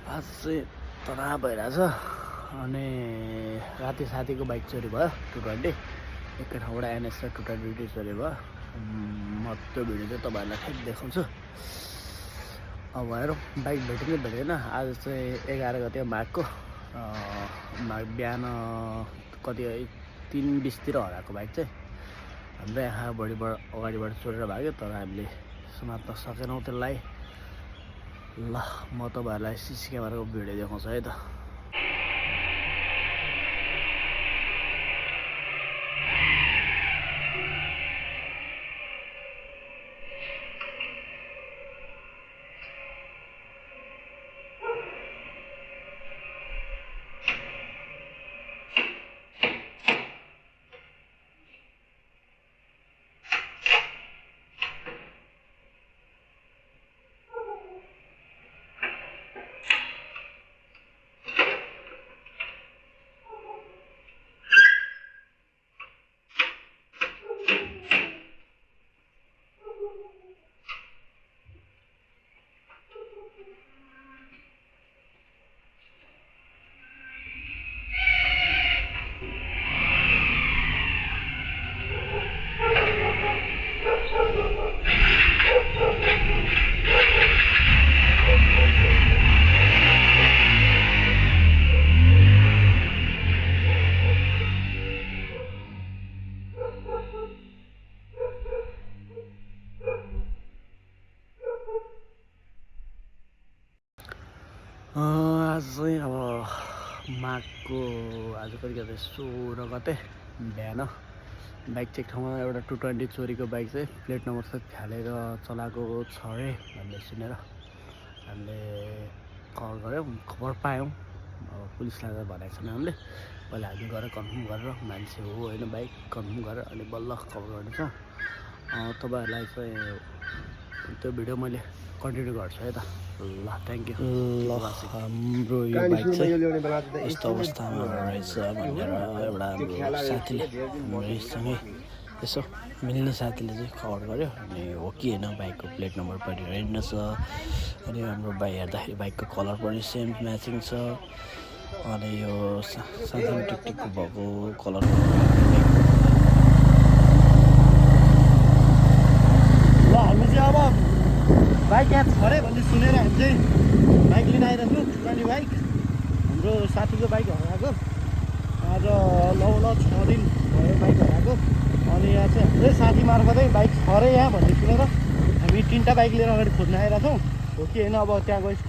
आज चाहिँ तनाव भइरहेछ अनि राति साथीको बाइक चोरी भयो 220 एकै ठाउँबाट एनएस र 220 चोरी भयो। म त्यो भिडियो चाहिँ तपाईँहरूलाई ठिक देखाउँछु। अब हेरौँ बाइक भेटेन। आज चाहिँ 11 गते माघको माघ बिहान कति 3:20 हराएको बाइक चाहिँ हाम्रो यहाँ अगाडिबाट चोरेर भाग्यो, तर हामीले समात्न सकेनौँ त्यसलाई। ल म तपाईँहरूलाई सिसी क्यामेराको भिडियो देखाउँछु है त। आज चाहिँ अब माघको आज कति गते 16 गते बिहान बाइक चाहिँ ठाउँमा एउटा 220 चोरीको बाइक चाहिँ प्लेट नम्बर सहित फालेर चलाएको छ अरे भन्ने सुनेर हामीले कल गऱ्यौँ, खबर पायौँ। अब पुलिसलाई त भनेको छैन हामीले, पहिला हामी गएर कन्फर्म गरेर मान्छे हो होइन बाइक कन्फर्म गरेर अनि बल्ल खबर गर्नेछौँ। तपाईँहरूलाई चाहिँ त्यो भिडियो मैले कन्टिन्यू गर्छु है त। ल थ्याङ्क यू। ल हाम्रो यो बाइक चाहिँ यस्तो अवस्थामा रहेछ भनेर एउटा हाम्रो साथीले हामीसँगै यसो मिल्ने साथीले चाहिँ खबर गर्यो। अनि हो कि होइन बाइकको प्लेट नम्बर पनि रहेनछ। अनि हाम्रो बाइक हेर्दाखेरि बाइकको कलर पनि सेम म्याचिङ छ। अनि यो सानो टिकटिक भएको कलर ल हामी चाहिँ अब बाइक यहाँ छ अरे भन्ने सुनेर हामी चाहिँ बाइक लिन आइरहेको छु। अनि बाइक हाम्रो साथीको बाइक हराएको आज 6 दिन भयो बाइक हराएको। अनि यहाँ चाहिँ हाम्रै साथी मार्फतै बाइक छ अरे यहाँ भन्ने सुनेर हामी 3टा बाइक लिएर अगाडि खोज्न आइरहेको छौँ। हो कि होइन अब त्यहाँ गएपछि